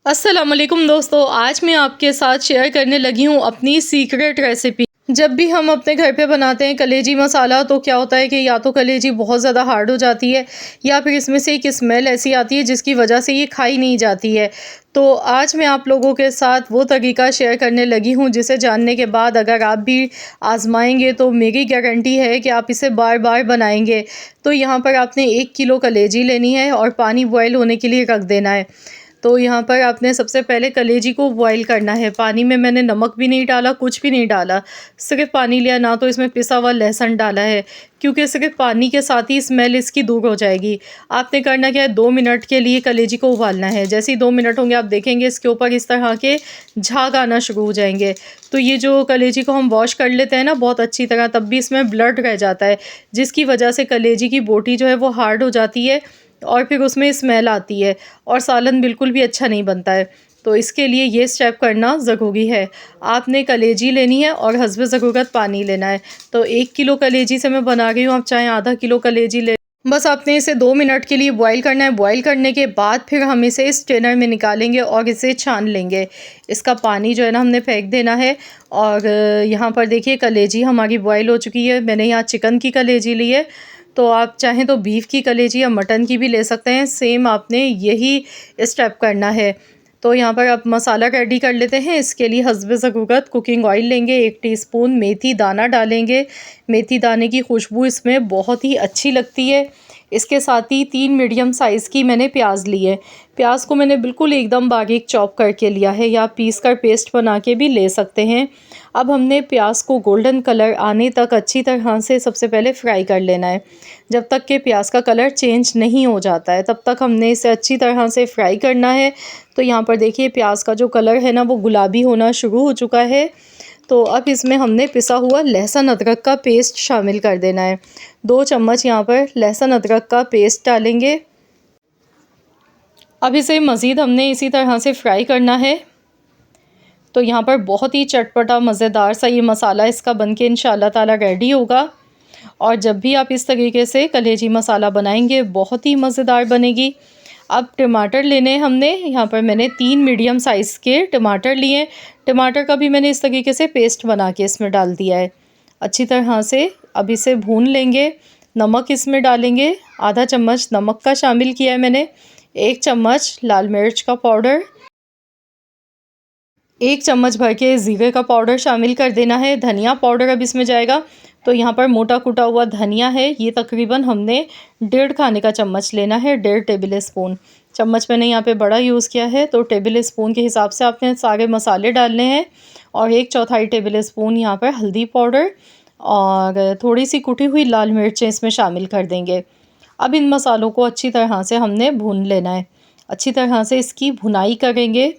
अस्सलाम वालेकुम दोस्तों, आज मैं आपके साथ शेयर करने लगी हूँ अपनी सीक्रेट रेसिपी। जब भी हम अपने घर पे बनाते हैं कलेजी मसाला तो क्या होता है कि या तो कलेजी बहुत ज़्यादा हार्ड हो जाती है या फिर इसमें से एक स्मेल ऐसी आती है जिसकी वजह से ये खाई नहीं जाती है। तो आज मैं आप लोगों के साथ वो तरीका शेयर करने लगी हूँ जिसे जानने के बाद अगर आप भी आजमाएंगे तो मेरी गारंटी है कि आप इसे बार बार बनाएंगे। तो यहाँ पर आपने 1 किलो कलेजी लेनी है और पानी बॉयल होने के लिए रख देना है। तो यहाँ पर आपने सबसे पहले कलेजी को बॉईल करना है। पानी में मैंने नमक भी नहीं डाला, कुछ भी नहीं डाला, सिर्फ़ पानी लिया। ना तो इसमें पिसा हुआ लहसुन डाला है क्योंकि सिर्फ़ पानी के साथ ही स्मेल इसकी दूर हो जाएगी। आपने करना क्या है, 2 मिनट के लिए कलेजी को उबालना है। जैसे ही 2 मिनट होंगे आप देखेंगे इसके ऊपर इस तरह के झाग आना शुरू हो जाएंगे। तो ये जो कलेजी को हम वॉश कर लेते हैं ना बहुत अच्छी तरह, तब भी इसमें ब्लड रह जाता है जिसकी वजह से कलेजी की बोटी जो है वो हार्ड हो जाती है और फिर उसमें स्मेल आती है और सालन बिल्कुल भी अच्छा नहीं बनता है। तो इसके लिए ये स्टेप करना ज़रूरी है। आपने कलेजी लेनी है और हस्बे ज़रूरत पानी लेना है। तो 1 किलो कलेजी से मैं बना रही हूँ, आप चाहें आधा किलो कलेजी ले। बस आपने इसे 2 मिनट के लिए बॉईल करना है। बॉईल करने के बाद फिर हम इसे स्ट्रेनर में निकालेंगे और इसे छान लेंगे। इसका पानी जो है ना हमने फेंक देना है। और यहाँ पर देखिए कलेजी हमारी बॉईल हो चुकी है। मैंने यहाँ चिकन की कलेजी ली है, तो आप चाहें तो बीफ की कलेजी या मटन की भी ले सकते हैं। सेम आपने यही स्टेप करना है। तो यहाँ पर आप मसाला रेडी कर लेते हैं। इसके लिए हस्बे ज़रूरत कुकिंग ऑयल लेंगे, 1 टीस्पून मेथी दाना डालेंगे। मेथी दाने की खुशबू इसमें बहुत ही अच्छी लगती है। इसके साथ ही 3 मीडियम साइज़ की मैंने प्याज ली है। प्याज को मैंने बिल्कुल एकदम बारीक चॉप करके लिया है, या पीस कर पेस्ट बना के भी ले सकते हैं। अब हमने प्याज को गोल्डन कलर आने तक अच्छी तरह से सबसे पहले फ्राई कर लेना है। जब तक कि प्याज का कलर चेंज नहीं हो जाता है तब तक हमने इसे अच्छी तरह से फ्राई करना है। तो यहाँ पर देखिए प्याज का जो कलर है ना वो गुलाबी होना शुरू हो चुका है। तो अब इसमें हमने पिसा हुआ लहसुन अदरक का पेस्ट शामिल कर देना है। 2 चम्मच यहाँ पर लहसुन अदरक का पेस्ट डालेंगे। अब इसे मज़ीद हमने इसी तरह से फ्राई करना है। तो यहाँ पर बहुत ही चटपटा मज़ेदार सा ये मसाला इसका बनके इंशाल्लाह ताला रेडी होगा। और जब भी आप इस तरीके से कलेजी मसाला बनाएंगे बहुत ही मज़ेदार बनेगी। अब टमाटर लेने हमने, यहाँ पर मैंने 3 मीडियम साइज़ के टमाटर लिए। टमाटर का भी मैंने इस तरीके से पेस्ट बना के इसमें डाल दिया है अच्छी तरह से। अब इसे भून लेंगे। नमक इसमें डालेंगे, आधा चम्मच नमक का शामिल किया है मैंने। 1 चम्मच लाल मिर्च का पाउडर, 1 चम्मच भर के ज़ीरे का पाउडर शामिल कर देना है। धनिया पाउडर अब इसमें जाएगा। तो यहाँ पर मोटा कुटा हुआ धनिया है, ये तकरीबन हमने 1.5 खाने का चम्मच लेना है, 1.5 टेबल स्पून। चम्मच मैंने यहाँ पे बड़ा यूज़ किया है, तो टेबल स्पून के हिसाब से आपने सारे मसाले डालने हैं। और 1/4 टेबल स्पून यहाँ पर हल्दी पाउडर और थोड़ी सी कुटी हुई लाल मिर्चें इसमें शामिल कर देंगे। अब इन मसालों को अच्छी तरह से हमने भून लेना है, अच्छी तरह से इसकी भुनाई करेंगे।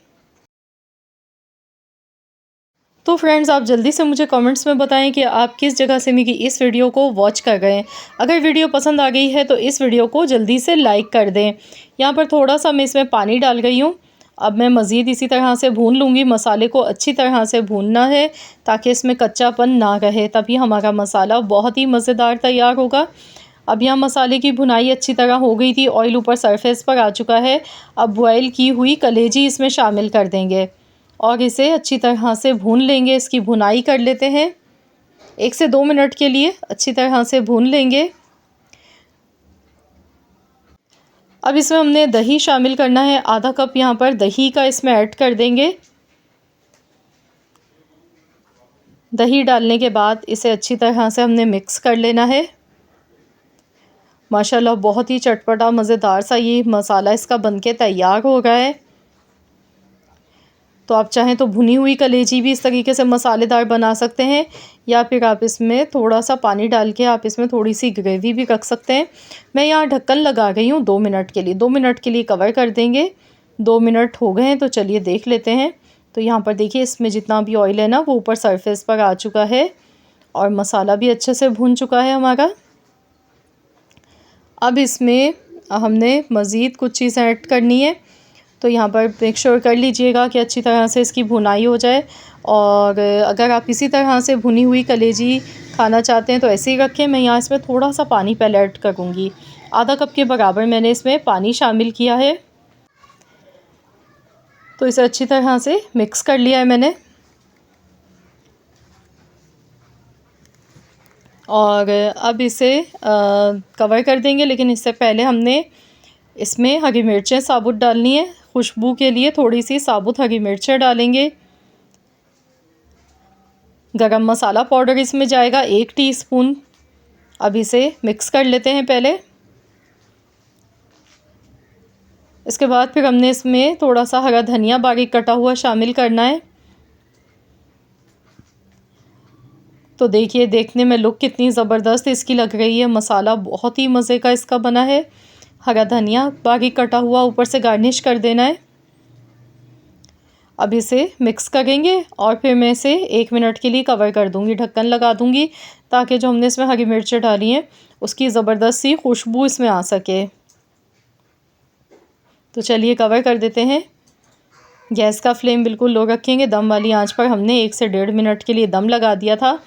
तो फ्रेंड्स आप जल्दी से मुझे कमेंट्स में बताएं कि आप किस जगह से मेरी इस वीडियो को वॉच कर रहे हैं। अगर वीडियो पसंद आ गई है तो इस वीडियो को जल्दी से लाइक कर दें। यहाँ पर थोड़ा सा मैं इसमें पानी डाल गई हूँ। अब मैं मज़ीद इसी तरह से भून लूँगी। मसाले को अच्छी तरह से भूनना है ताकि इसमें कच्चापन ना रहे, तभी हमारा मसाला बहुत ही मज़ेदार तैयार होगा। अब यहाँ मसाले की भुनाई अच्छी तरह हो गई थी, ऑयल ऊपर सरफेस पर आ चुका है। अब बॉयल की हुई कलेजी इसमें शामिल कर देंगे और इसे अच्छी तरह से भून लेंगे। इसकी भुनाई कर लेते हैं, 1 से 2 मिनट के लिए अच्छी तरह से भून लेंगे। अब इसमें हमने दही शामिल करना है, आधा कप यहाँ पर दही का इसमें ऐड कर देंगे। दही डालने के बाद इसे अच्छी तरह से हमने मिक्स कर लेना है। माशाल्लाह बहुत ही चटपटा मज़ेदार सा ये मसाला इसका बनके तैयार हो रहा है। तो आप चाहें तो भुनी हुई कलेजी भी इस तरीके से मसालेदार बना सकते हैं, या फिर आप इसमें थोड़ा सा पानी डाल के आप इसमें थोड़ी सी ग्रेवी भी रख सकते हैं। मैं यहाँ ढक्कन लगा गई हूँ 2 मिनट के लिए। 2 मिनट के लिए कवर कर देंगे। 2 मिनट हो गए हैं तो चलिए देख लेते हैं। तो यहाँ पर देखिए इसमें जितना भी ऑयल है ना वो ऊपर सरफेस पर आ चुका है और मसाला भी अच्छे से भुन चुका है हमारा। अब इसमें हमने मज़ीद कुछ चीज़ें ऐड करनी है। तो यहाँ पर मेक श्योर कर लीजिएगा कि अच्छी तरह से इसकी भुनाई हो जाए। और अगर आप इसी तरह से भुनी हुई कलेजी खाना चाहते हैं तो ऐसे ही रखें। मैं यहाँ इसमें थोड़ा सा पानी पहले ऐड करूँगी, आधा कप के बराबर मैंने इसमें पानी शामिल किया है। तो इसे अच्छी तरह से मिक्स कर लिया है मैंने। और अब इसे कवर कर देंगे, लेकिन इससे पहले हमने इसमें हरी मिर्चें साबुत डालनी है। खुशबू के लिए थोड़ी सी साबुत हरी मिर्चें डालेंगे। गरम मसाला पाउडर इसमें जाएगा 1 टीस्पून। अब इसे मिक्स कर लेते हैं पहले। इसके बाद फिर हमने इसमें थोड़ा सा हरा धनिया बारीक कटा हुआ शामिल करना है। तो देखिए, देखने में लुक कितनी ज़बरदस्त इसकी लग रही है। मसाला बहुत ही मज़े का इसका बना है। हरा धनिया बारीक कटा हुआ ऊपर से गार्निश कर देना है। अब इसे मिक्स करेंगे और फिर मैं इसे 1 मिनट के लिए कवर कर दूंगी, ढक्कन लगा दूंगी, ताकि जो हमने इसमें हरी मिर्चें डाली हैं उसकी ज़बरदस्त सी खुशबू इसमें आ सके। तो चलिए कवर कर देते हैं। गैस का फ्लेम बिल्कुल लो रखेंगे। दम वाली आंच पर हमने 1 से 1.5 मिनट के लिए दम लगा दिया था।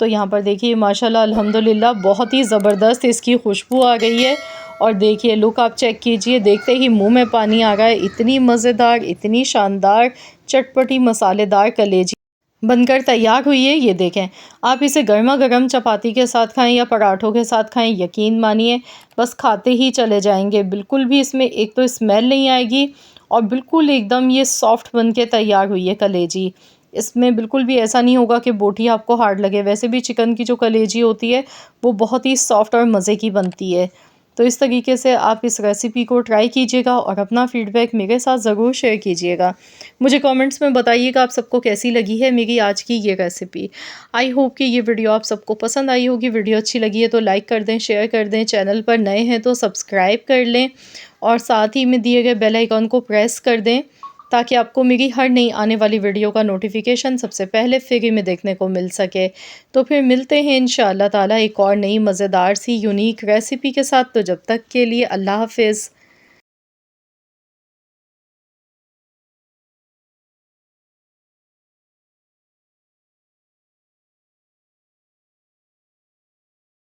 तो यहाँ पर देखिए माशाल्लाह अल्हम्दुलिल्लाह बहुत ही ज़बरदस्त इसकी खुशबू आ गई है। और देखिए लुक आप चेक कीजिए, देखते ही मुंह में पानी आ रहा है। इतनी मज़ेदार, इतनी शानदार, चटपटी, मसालेदार कलेजी बनकर तैयार हुई है। ये देखें, आप इसे गर्मा गर्म चपाती के साथ खाएं या पराठों के साथ खाएं, यकीन मानिए बस खाते ही चले जाएंगे। बिल्कुल भी इसमें एक तो स्मेल नहीं आएगी और बिल्कुल एकदम ये सॉफ्ट बन के तैयार हुई है कलेजी। इसमें बिल्कुल भी ऐसा नहीं होगा कि बोटी आपको हार्ड लगे। वैसे भी चिकन की जो कलेजी होती है वो बहुत ही सॉफ्ट और मज़े की बनती है। तो इस तरीके से आप इस रेसिपी को ट्राई कीजिएगा और अपना फ़ीडबैक मेरे साथ ज़रूर शेयर कीजिएगा। मुझे कमेंट्स में बताइएगा आप सबको कैसी लगी है मेरी आज की ये रेसिपी। आई होप कि ये वीडियो आप सबको पसंद आई होगी। वीडियो अच्छी लगी है तो लाइक कर दें, शेयर कर दें। चैनल पर नए हैं तो सब्सक्राइब कर लें और साथ ही में दिए गए बेल आइकॉन को प्रेस कर दें, ताकि आपको मेरी हर नई आने वाली वीडियो का नोटिफिकेशन सबसे पहले फ्री में देखने को मिल सके। तो फिर मिलते हैं इंशाअल्लाह ताला एक और नई मज़ेदार सी यूनिक रेसिपी के साथ। तो जब तक के लिए अल्लाह हाफ़िज़।